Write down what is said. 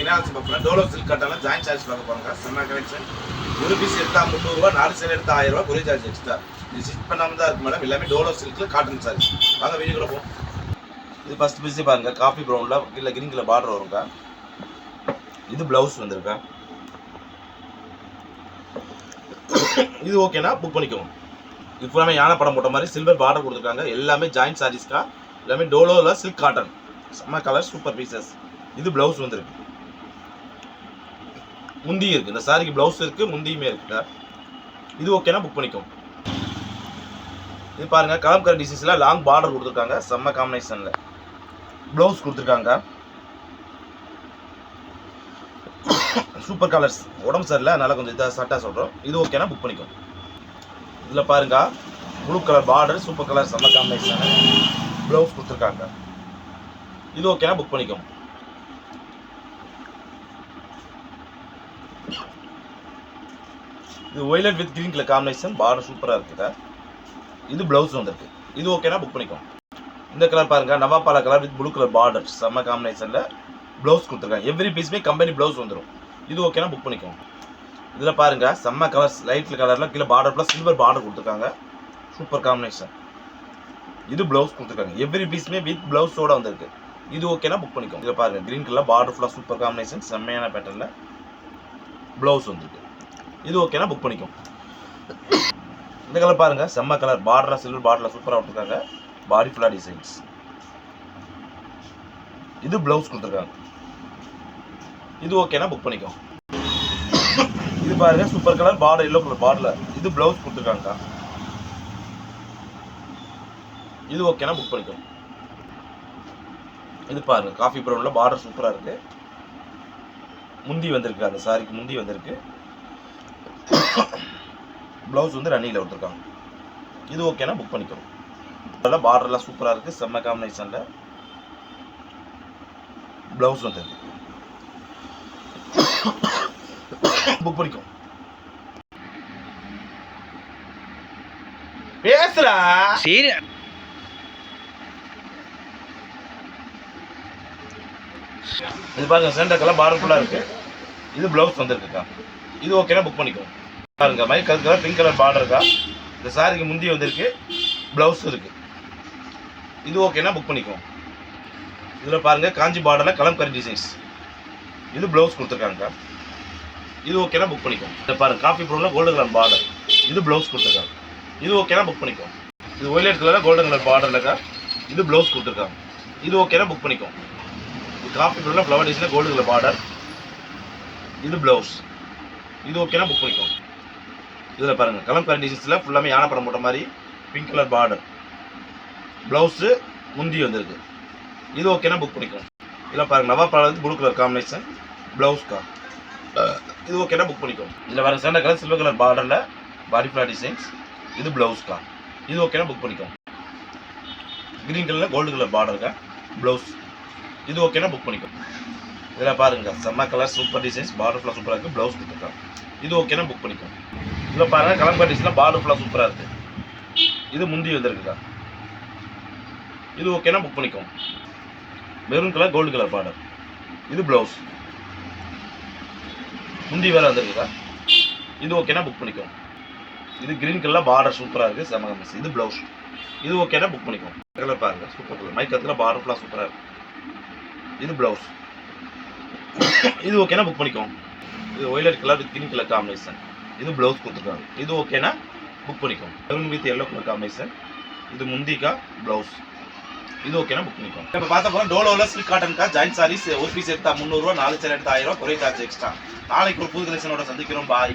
பார்த்தீங்கன்னா டோலோ சில்க் காட்டனில் join charge பார்க்க போகிறாங்க. செம்ம கலெக்ஷன். ஒரு பீஸ் எடுத்தால் 300 ரூபா, 4 சேர் எடுத்தால் 1000 ரூபா, கொரியர் சார்ஜ் எக்ஸ்ட்ரா. இது ஸ்டிச் பண்ணாமல் தான் இருக்கு மேடம். எல்லாமே டோலோ சில்கில் காட்டன் சாரீஸ். வாங்க வீடியோ கூட போகும். இது ஃபஸ்ட் பீஸே பாருங்க, காஃபி ப்ரௌனில் இல்லை கிரீன் கலர் பார்டர் வருங்க. இது பிளவுஸ் வந்திருக்கா. இது ஓகேனா புக் பண்ணிக்கோங்க. இது ஃபுல்லாமே யானை படம் போட்ட மாதிரி சில்வர் பார்டர் கொடுத்துருக்காங்க. எல்லாமே ஜாயின் சாரீஸ்க்கா. எல்லாமே டோலோவில் சில்க் காட்டன். செம்ம கலர், சூப்பர் பீசஸ். இது பிளவுஸ் வந்துருக்கு. முந்தி இருக்குது. இந்த சாரிக்கு பிளவுஸ் இருக்குது, முந்தியுமே இருக்குதா. இது ஓகேனா புக் பண்ணிக்கோங்க. இது பாருங்க, கலம்கரி டிசைன்ஸில் லாங் பார்டர் கொடுத்துருக்காங்க. செம்ம காம்பினேஷனில் பிளவுஸ் கொடுத்துருக்காங்க. Super colours. உடம்பு சரியில்லை, அதனால கொஞ்சம் இதாக சட்டாக சொல்கிறோம். இது ஓகேனா புக் பண்ணிக்கோங்க. இதில் பாருங்க, blue colour border, super colour, செம்ம காம்பினேஷன். ப்ளவுஸ் கொடுத்துருக்காங்க. இது ஓகேனா புக் பண்ணிக்கோங்க. இது violet with green colour combination. Border சூப்பராக இருக்குதா. இது ப்ளவுஸ் வந்திருக்கு. இது ஓகேனா புக் பண்ணிக்கோங்க. இந்த கலர் பாருங்க, நவாபாலா colour with blue colour border, செம்ம காம்பினேஷனில் ப்ளவுஸ் கொடுத்துருக்காங்க. எவ்ரி பீஸுமே கம்பெனி ப்ளவுஸ் வந்துடும். இது ஓகேனா புக் பண்ணிக்கோங்க. இதில் பாருங்க, செம்ம கலர்ஸ், லைட் கலரில் கீழே பார்டர் ப்ளஸ் சில்வர் பார்டர் கொடுத்துருக்காங்க. Super combination. இது ப்ளவுஸ் கொடுத்துருக்காங்க. எவ்ரி பீஸுமே வித் ப்ளவுஸோடு வந்திருக்கு. இது ஓகேனா புக் பண்ணிக்கோங்க. இதில் பாருங்க, கிரீன் கலர் பார்டர் ஃபுல்லாக சூப்பர் காம்பினேஷன், செம்மையான பேட்டர்னில் ப்ளவுஸ் வந்துருக்கு. இது ஓகேனா புக் பண்ணிக்கோங்க. இந்த கலர் பாருங்க, செம்ம கலர், பார்டரில் சில்வர் பார்டரில் சூப்பராக கொடுத்துருக்காங்க. பாடி ஃபுல்லாக டிசைன்ஸ். இது ப்ளவுஸ் கொடுத்துருக்காங்க. இது ஓகேனா புக் பண்ணிக்கோங்க. இது பாருங்க, super colour border, yellow colour பார்டரில் இது ப்ளவுஸ் கொடுத்துருக்காங்க. இது ஓகேனா புக் பண்ணிக்கோங்க. இது பாருங்க, காஃபி ப்ரௌனில் பார்டர் சூப்பராக இருக்கு. முந்தி வந்திருக்கு, அந்த சாரிக்கு முந்தி வந்திருக்கு. ப்ளவுஸ் வந்து ரன்னிங்கில் கொடுத்துருக்காங்க. இது ஓகேனா புக் பண்ணிக்கோங்க. அதெல்லாம் பார்டர்லாம் சூப்பராக இருக்குது, செம்ம காம்பினேஷனில் ப்ளவுஸ் வந்துருக்கு. புக் பண்ணிக்கோ. பேசுறா சரி. இது பாருங்க, சென்டர் கலர் பார்டர் ஃபுல்லாக இருக்கு. இது ப்ளவுஸ் வந்துருக்குக்கா. இது ஓகேனா புக் பண்ணிக்கோ. பாருங்க, my colour pink colour border இருக்கா. இந்த சாரிக்கு முந்தி வந்திருக்கு, ப்ளவுஸ் இருக்கு. இது ஓகேனா புக் பண்ணிக்கோ. இதில் பாருங்க, காஞ்சி பார்டரில் கலம்கரி டிசைன்ஸ். இது ப்ளவுஸ் கொடுத்துருக்காங்க. இது ஓகேனா புக் பண்ணிக்கோ. இதை பாருங்க, காஃபி ப்ரௌனில் கோல்டு கலர் பார்டர். இது ப்ளவுஸ் கொடுத்துருக்காங்க. இது ஓகேனா புக் பண்ணிக்கோ. இது ஒயிலட் கலரில் கோல்டன் கலர் பார்டர்லக்கா. இது ப்ளவுஸ் கொடுத்துருக்காங்க. இது ஓகேனா புக் பண்ணிக்கோ. இது காஃபி ப்ரௌனில் ஃப்ளவர் டிசைனில் கோல்டு கலர் பார்டர். இது ப்ளவுஸ். இது ஓகேனா புக் பண்ணிக்கோ. இதில் பாருங்கள், கலம்கரி டிசைன்ஸில் ஃபுல்லாமே யானை படம் போட்ட மாதிரி பிங்க் கலர் பார்டர், ப்ளவுஸு முந்தி வந்திருக்கு. இது ஓகேனா புக் பண்ணிக்கோ. இதில் பாருங்கள், நவாபாலா வந்து ப்ளூ கலர் காம்பினேஷன், ப்ளவுஸ்க்கா. இது ஓகேனா புக் பண்ணிக்கோ. இதில் பாருங்கள், சென்டர் கலர் சில்வர் கலர் பார்டரில் பாடி ஃபுல்லாக டிசைன்ஸ். இது ப்ளவுஸ்க்கா. இது ஓகேனா புக் பண்ணிக்கோ. கிரீன் கலரில் கோல்டு கலர் பார்டருக்கா, ப்ளவுஸ். இது ஓகேனா புக் பண்ணிக்கோ. இதில் பாருங்கள், செம்ம கலர், சூப்பர் டிசைன்ஸ், பார்டர் ஃபுல்லாக சூப்பராக இருக்குது, ப்ளவுஸ் கொடுத்துருக்காங்க. இது ஓகேனா புக் பண்ணிக்கோ. இதில் பாருங்கள், கலம்கரி டிசைனில் பார்டர் ஃபுல்லாக சூப்பராக இருக்குது. இது முந்தி வந்துருக்குக்கா. இது ஓகேனா புக் பண்ணிக்கோ. Maroon colour gold colour border. இது ப்ளவுஸ். முந்தி வேறு வந்துருக்குதா. இது ஓகேனா புக் பண்ணிக்கோ. இது கிரீன் கலர் பார்டர் சூப்பராக இருக்குது, செம மிஸ். இது ப்ளவுஸ். இது ஓகேனா புக் பண்ணிக்கோ. கலர் பாருங்கள், சூப்பர் கலர், மைக்கத்தில் பார்டர் ஃபுல்லாக சூப்பராக இருக்குது. இது ப்ளவுஸ். இது ஓகேனா புக் பண்ணிக்கோ. இது violet colour with green colour combination. இது ப்ளவுஸ் கொடுத்துருக்காங்க. இது ஓகேனா புக் பண்ணிக்கோ. Maroon with yellow colour combination. இது முந்திக்கா, ப்ளவுஸ். இது ஓகேனா புக் பண்ணிக்கோ. இப்போ பார்த்த போனால் டோலோவில் சில்க் காட்டன்கா ஜாயின் சாரீஸ். ஒரு பீஸ் எடுத்தால் 300 ரூபா, 4 சேர் எடுத்தால் 1000 ரூபா, கொரியர் சார்ஜ் எக்ஸ்ட்ரா. நாளைக்கு ஒரு புது கலெக்ஷனோட சந்திக்கிறோம். பாய்.